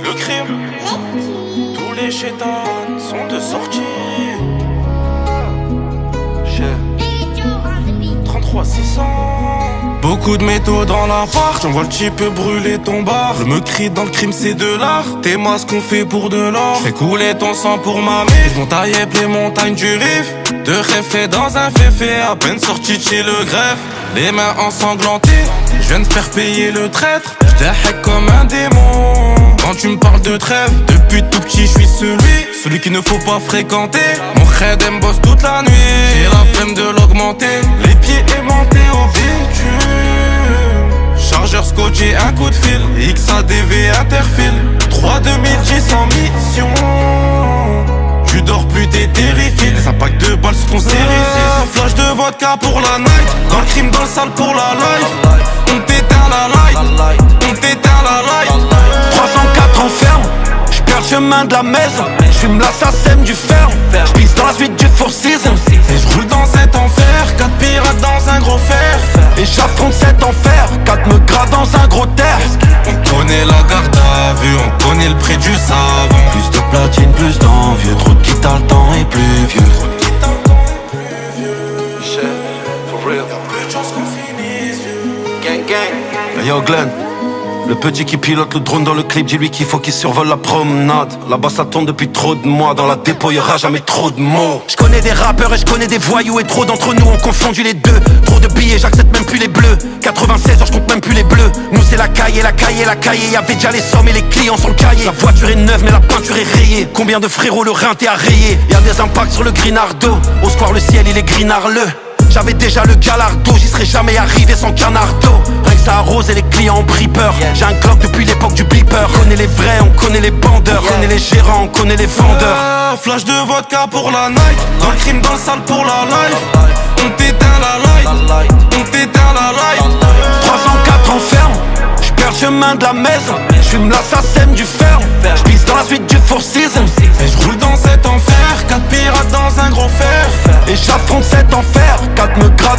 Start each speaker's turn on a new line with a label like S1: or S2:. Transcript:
S1: Le crime, tous les chétans sont de sortie. 33 600. Beaucoup de métaux dans l'appart, j'envoie le type brûler ton bar. Je me crie dans le crime, c'est de l'art. Tes masques qu'on fait pour de l'or. J'fais couler ton sang pour ma mère. Ils vont tailler les montagnes du Rif. De rêve fait dans un féfé, à peine sorti de chez le greffe. Les mains ensanglantées, je viens de faire payer le traître. J'd'hack comme un démon. Quand tu me parles de trêve, depuis tout petit je suis celui qu'il ne faut pas fréquenter. Mon khedem bosse toute la nuit, j'ai la flemme de l'augmenter. Les pieds aimantés au bitume. Chargeur scotché, un coup de fil, XADV interfile. 3 2010 en mission. Tu dors plus, t'es terrifié. Les impacts de balles sur ton série. Flash de vodka pour la night. Dans le crime, dans le sale pour la life. On t'éteint la light. On t'éteint la light.
S2: 304 en ferme, j'perds le chemin de la maison. J'fume l'assassin du ferme, j'pisse dans la suite du Four Seasons.
S1: Et j'roule dans cet enfer, 4 pirates dans un gros fer.
S2: Et j'affronte cet enfer, 4 me gras dans un gros terre.
S1: On connaît la garde à vue, on connaît le prix du savon.
S2: Plus de platine, plus d'envieux, trop de quitte le temps est plus vieux.
S1: For real. Peu de chance qu'on finisse vieux.
S2: Gang gang. Hey yo Glenn, le petit qui pilote le drone dans le clip, dis-lui qu'il faut qu'il survole la promenade. Là-bas ça tourne depuis trop de mois, dans la dépôt y'aura jamais trop de mots. Je connais des rappeurs et je connais des voyous, et trop d'entre nous ont confondu les deux. Trop de billets, j'accepte même plus les bleus. 96 heures, je compte même plus les bleus. Nous c'est la cahier, la cahier, la cahier. Y'avait déjà les sommes et les clients sur le cahier. La voiture est neuve mais la peinture est rayée. Combien de frérots le rein t'est arrayé. Y'a des impacts sur le Grinardo. Au square le ciel il est grinarleux. J'avais déjà le galardo, j'y serais jamais arrivé sans canardo. Rien que ça arrose et les clients ont pris peur. J'ai un Glock depuis l'époque du beeper. On connaît les vrais, on connaît les bandeurs. On connaît les gérants, on connaît les vendeurs.
S1: Flash de vodka pour la night. Dans le crime, dans le sale pour la life. On t'éteint la light. On t'éteint la light.
S2: 304 en ferme, j'perds le chemin de la maison. J'fume l'assassin du ferme, j'pisse dans la suite du Four Seasons.
S1: Et j'roule dans cet enfer, 4 pirates dans un gros fer.
S2: Et j'affronte cet enfer, 4 me gras